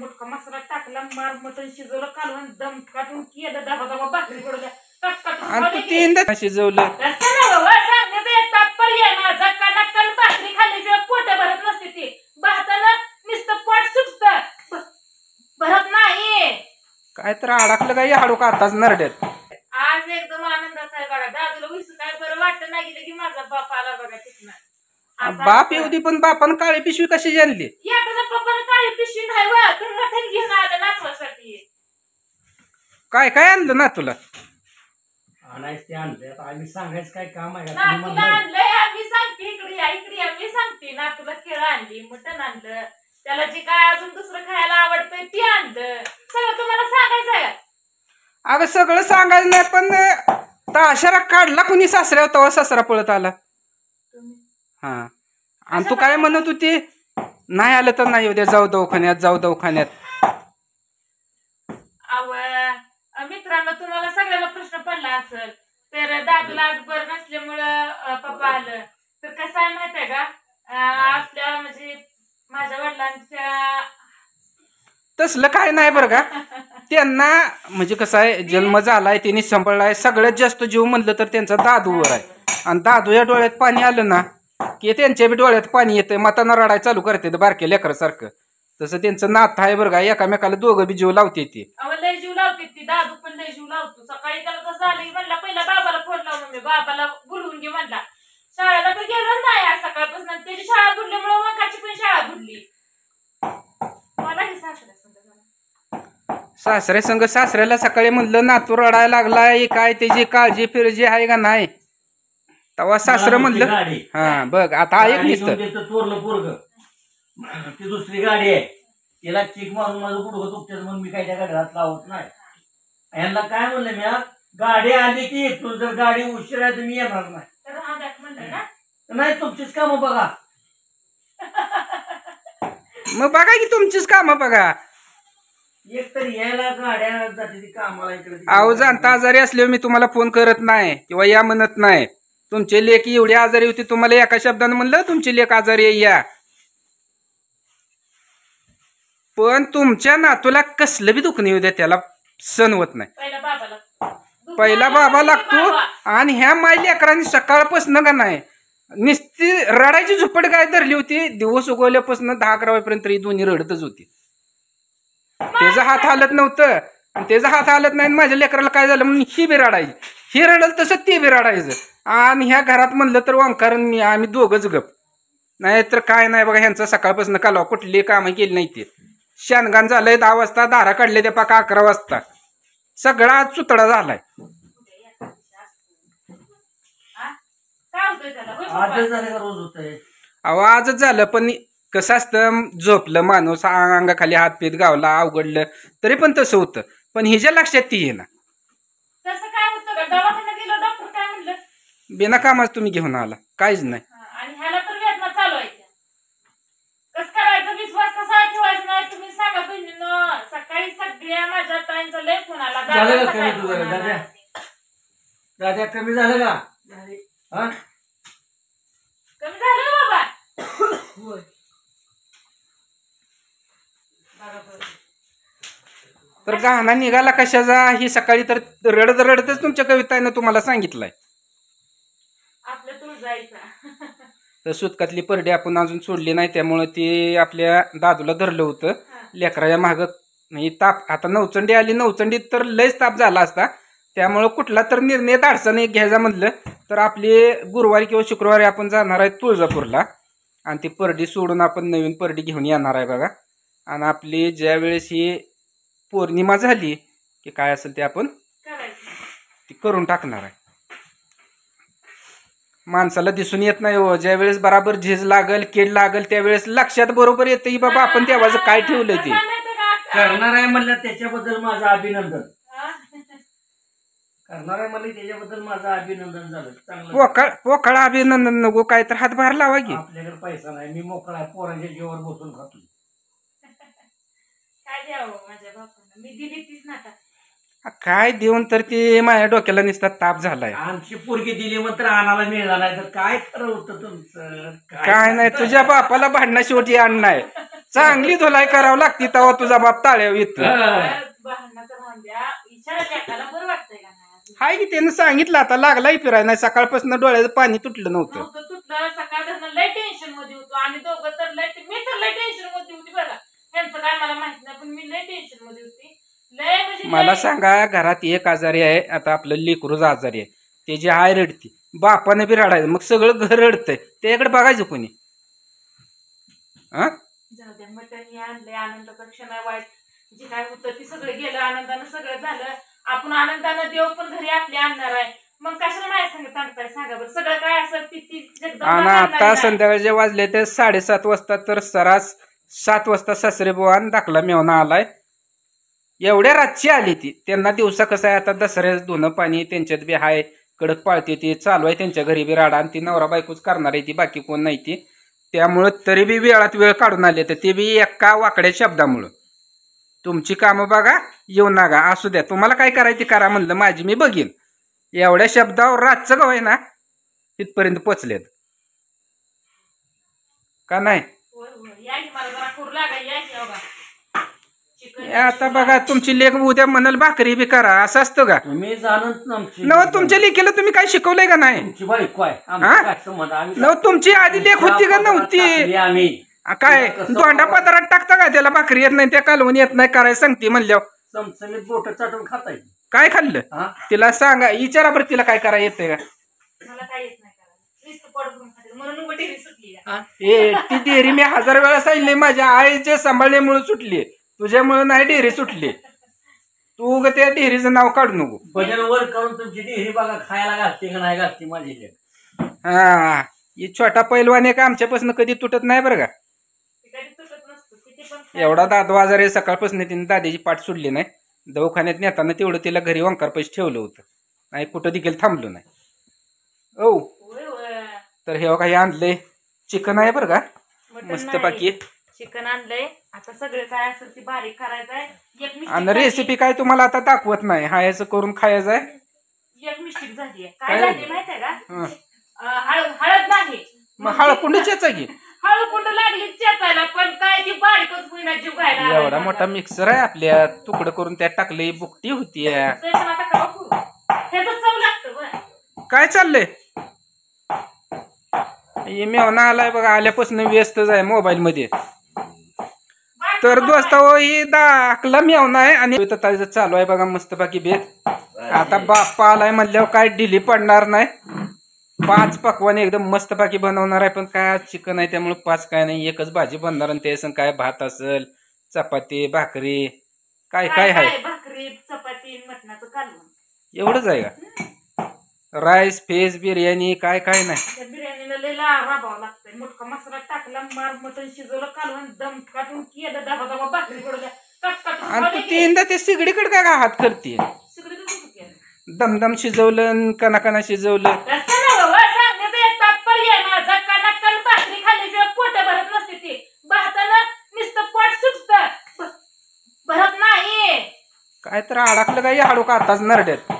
मोठा मसाला टाकला, मार मटण शिजवलं, कालवण दम काढून केलं, दबा दबा भाकरी पडल्या, शिजवलं माझा कणकण भाकरी खाल्ल्याशिवाय पोट भरत नसते. ती भातानं नुसतं पोट सुटत भरत नाही. काय तर अडकलं काय हाडू का आताच नरड्यात. आज एकदम आनंदाचा आहे बघा. दादूला विसू काय बरं वाटत नाही गेलं की माझा बाप आला बघा तिथनं. बाप येऊ दे पण बापानं काळी पिशवी कशी आणली? या तुझ्या पप्पानं काळी पिशवी नाही वा, तर मटण घेऊन आलं नाचवासाठी. काय काय आणलं ना तुला? आणायच ते आणलंय. आम्ही सांगायचं काय काम आहे का? तुला आणलंय आम्ही सांगते. इकडे या इकडे या, मी सांगते ना. तुला केळं आणली, मटण आणलं, त्याला जे काय अजून दुसरं खायला आवडतंय ते आणलं. सगळं तुम्हाला सांगायचं आहे. अगं सगळं सांगायचं नाही पण ताशारा काढला कुणी सासऱ्या तेव्हा सासरा पळत आला. हा आणि तू काय म्हणत होती? नाही आलं तर नाही उद्या जाऊ दवाखान्यात, जाऊ दवाखान्यात. मित्रांनो तुम्हाला सगळ्याला प्रश्न पडला असेल तर दादूला आज बरं नसल्यामुळं पप्पा आलं तर कसं आहे माहित आहे का? आपल्या म्हणजे माझ्या वडिलांच्या तसलं काय नाही बरं का. त्यांना म्हणजे कसं आहे, जन्म झालाय, त्यांनी सांभाळलाय. सगळ्यात जास्त जीव म्हणलं तर त्यांचा दादूवर आहे. आणि दादू या डोळ्यात पाणी आलं ना की त्यांच्या बी डोळ्यात पाणी येतंय, मताना रडाय चालू करते बारक्या लेकरासारखं. तसं त्यांचं नातं आहे बरं का. एकामेकाला दोघं बी जीव लावते ती. लय जीव लावते ती. दादू पण लय जीव लावतो. सकाळी त्याला कसं आलं की म्हणला पहिला बाबाला फोन लावून मी बाबाला बोलवून घे म्हणला. शाळेला तर गेलोच नाही आज सकाळपासून. त्याची शाळा बुडल्यामुळे वंकाची पण शाळा बुडली. मला हे सासऱ्या संग सासऱ्याला सकाळी म्हणलं नातू रडायला लागलाय, काय त्याची काळजी फिरजी आहे का नाही. तेव्हा सासरं म्हणलं हा बघ आता ऐक नुसतं चोरलं पोरग. ती दुसरी गाडी आहे, तिला किक मारून माझं गुडघं दुखतं म्हणून मी काय त्या गाडीला हात लावत नाही. यांना काय म्हणलं मी, गाडी आली की तू जर गाडी उशीर आहे तर मी येणार नाही. नाही तुमचीच कामं बघा. मग बघा की तुमचीच कामं बघा. एक तर यायला गाड्या जाते ती कामाला इकडे. अहो जाणता आजारी असल्यावर मी तुम्हाला फोन करत नाही किंवा या म्हणत नाही. तुमची लेक एवढी आजारी होती, तुम्हाला एका शब्दानं म्हणलं तुमची लेक आजारी आहे या. पण तुमच्या नातूला कसलं बी दुःख नाही द्या, त्याला सण होत नाही. पहिला बाबा लागतो. आणि ह्या माय लेकरांनी सकाळपासून का नाही नुसती रडायची झुपड काय धरली होती. दिवस उगवल्यापासून 10-11 वाजेपर्यंत दोन्ही रडतच होती. त्याचा हात हालत नव्हतं आणि त्याचा हात हालत नाही. माझ्या लेकराला काय झालं म्हणून ही बी रडायची, ही रडल तसं ते बी रडायचं. आणि ह्या घरात म्हणलं तर ओंकारण मी आम्ही दोघंच गप. नाही तर काय नाही बघा. ह्यांचं सकाळपासून कालवा कुठली कामं केली नाही. ते शानगान झालंय 10 वाजता, दारा काढले ते पाका 11 वाजता. सगळा चुतडा झालाय. अहो आजच झालं. पण कसं असतं, झोपलं माणूस, अंगाखाली हात पीत गावला, अवघडलं तरी पण तसं होतं. पण हिच्या लक्षात ती येईना. बिना कामाच तुम्ही घेऊन आला, काहीच नाही. आणि ह्याला तर वेदना चालू आहे. कसं करायचं, विश्वास कसा ठेवायचा नाही तुम्ही सांगा बहिणीनं. सकाळी सगळ्या माझ्या ताईंचा लय फोन आला. दादा कमी झालं का? कमी झालं बाबा. तर गाणा निघाला कशाचा ही सकाळी तर रडत रडतच तुमच्या कवितानं तुम्हाला सांगितलंय. आपल्या तुळजाईचा तर सुतकातली परडी आपण अजून सोडली नाही, त्यामुळे ते आपल्या दादूला धरलं होतं. लेकराच्या मागं नाही ताप. आता नवचंडी आली, नवचंडीत तर लयच ताप झाला असता. त्यामुळं कुठला तर निर्णय धाडसा नाही घ्यायचा म्हणलं तर आपली गुरुवारी किंवा शुक्रवारी आपण जाणार आहे तुळजापूरला. आणि ती परडी सोडून आपण नवीन परडी घेऊन येणार आहे बघा. आणि आपली ज्या वेळेस ही पौर्णिमा झाली की काय असेल ते आपण ती करून टाकणार आहे. माणसाला दिसून येत नाही हो. ज्या वेळेस बराबर झीज लागल, कीड लागल, त्यावेळेस लक्षात बरोबर येतं की बाबा आपण देवाचं काय ठेवलंय ते करणार आहे म्हणलं. त्याच्याबद्दल माझं अभिनंदन. करणार आहे म्हणलं त्याच्याबद्दल माझं अभिनंदन झालं. चांगलं पोकळा अभिनंदन नको, काय तर हातभार लावा की. आपल्याकडे पैसा नाही, मी मोकळा आहे, पोरांच्या जीवावर बसून खातो. काय द्यावं माझ्या बापानं, मी दिली तीच नाटा. काय देऊन तर ते माझ्या डोक्याला नुसता ताप झालाय. आमची पोरगी दिली म्हणून आणायला मिळाला नाही तर काय खरं होतं तुमचं? काय नाही, तुझ्या बापाला भांडणा शेवटी आण नाही. चांगली धुलाई करावं लागते तेव्हा तुझा बाप ताळ्यावर येतो. भांडणाचं राहून द्या, इशारा लेकाला बरं वाटतंय का नाही? हाय की त्यानं सांगितलं आता लागलाही फिरायला नाही. सकाळपासून डोळ्याचं पाणी तुटलं नव्हतं. नव्हतं तुटलं. सकाळ धरणं लय टेन्शन मध्ये होतो आम्ही दोघं तर मी तर लय टेन्शन मध्ये होती बघा. त्यांचं काय मला माहित नाही पण मी लय टेन्शन मध्ये होती. लय म्हणजे मला सांगा घरात एक आजारी आहे, आता आपलं लेकरूच आजारी आहे, त्याची आय रडती, बापाने बी रडायचं, मग सगळं घर रडतंय, त्याच्याकडे बघायचं कोणी? जाऊ द्या, मटण हे आणलंय, आनंदाचा क्षण आहे. वाईट जे काय होतं ते सगळं गेलं, आनंदानं सगळं झालं. आपण आनंदानं देव पण घरी आपले आणणार आहे. मग कशाला नाही सांगत आणताय सांगा बरं. सगळं काय असं आणि आता संध्याकाळचे वाजले ते 7:30 वाजता, तर सरास 7 वाजता सासरे बुवा दाखला मेवना आलाय. एवढ्या रातची आली ती. त्यांना दिवसा कसं आहे आता दसऱ्याच धुणं पाणी त्यांच्यात बी हाय, कडक पाळते ती, चालू आहे त्यांच्या घरी बी राडा, आणि ती नवरा बायकोच करणार आहे ती, बाकी कोण नाही ती. त्यामुळं तरी बी वेळात वेळ काढून आले, तर ते बी एका वाकड्या शब्दामुळं. तुमची कामं बघा, येऊ नका, असू द्या, तुम्हाला काय करायची करा म्हणलं, माझी मी बघीन. एवढ्या शब्दावर रातचं गाव आहे ना तिथपर्यंत पोचलेत का नाही? आता बघा तुमची लेख उद्या म्हणाल भाकरी बी करा, असं असतं का? मी जाणत नव तुमच्या लेखीला तुम्ही काय शिकवलंय का नाही? नव तुमची आधी लेख होती का नव्हती? आम्ही काय दोंडा पदारात टाकता का? त्याला भाकरी येत नाही, त्या कालवून येत नाही करायला सांगते म्हणल्यावर चमचमीत बोट चाटून खाता येईल. काय खाल्लं तिला सांगा, विचारा बरं तिला काय करायला येतंय का? मला काय येत नाही करायला, म्हणून डेअरी सुटली. ती डेअरी मी 1000 वेळा सांगितली, माझ्या आईच्या सांभाळण्यामुळे सुटली, तुझ्यामुळे नाही डेअरी सुटली. तू ग त्या डेअरीचं नाव काढू नको. भजन वर करून तुमची डेअरी बघा खायला घालते का नाही घालते माझी लेक. हा ही छोटा पैलवान आहे का आमच्यापासून कधी तुटत नाही बरं का. एवढा दादू आजारी सकाळपासून तिने दादीची पाठ सोडली नाही. दवाखान्यात नेताना तेवढं तिला घरी वंकार पैसे ठेवलं होतं, नाही कुठं देखील थांबलो नाही. ओ तर हे काही आणलंय चिकन आहे बरं का, मस्त बाकी चिकन आणलंय. आता सगळं काय असेल ते बारीक करायचंय. आणि रेसिपी काय तुम्हाला आता दाखवत नाही, हायचं करून खायचं आहे. एक मिस्टेक झाली आहे. काय झाली माहितीये का? हळद नाही, मग हळकुंडीच्याच आहे की. हळकुंड लागली चेचायला, पण काय ती बारीकच होईना, जीव घायला. एवढा मोठा मिक्सर आहे आपल्या, तुकडं करून त्यात टाकले, बुकटी होती. काय चाललंय? मेवना आलाय बघा, आल्यापासून व्यस्तच आहे मोबाईल मध्ये. तर दोस्त ही दाखला मेवना आहे आणि चालू आहे बघा मस्त बाकी बेत. आता बाप्पा आलाय म्हणल्यावर काय डिली पडणार नाही. 5 पकवान एकदम मस्त बाकी बनवणार आहे, पण काय चिकन आहे त्यामुळे 5 काय नाही, एकच भाजी बनणार. आणि ते काय भात असेल, चपाती, भाकरी, काय काय आहे, भाकरी, चपाती, मटणाचं कालवण, एवढंच आहे का? राईस, फेस, बिर्याणी काय काय नाही. बिर्याणीला लय राबावं लागतंय. मोठा मसाला टाकला, मार मटण शिजवलं, कालवण दम काटून केलं, दबा दबा भाकरी पडल्या, आणि तू तीनदा ते सिगडीकडे काय हात करते? दमदम शिजवलं, कणा शिजवलं. तात्पर्य माझा कणा भाकरी खाल्ल्याशिवाय पोट भरत नसते. ती भातानं नुसतं पोट सुटत, भरत नाही. काय तर अडकलं काय हाडू का आताच नरड्यात.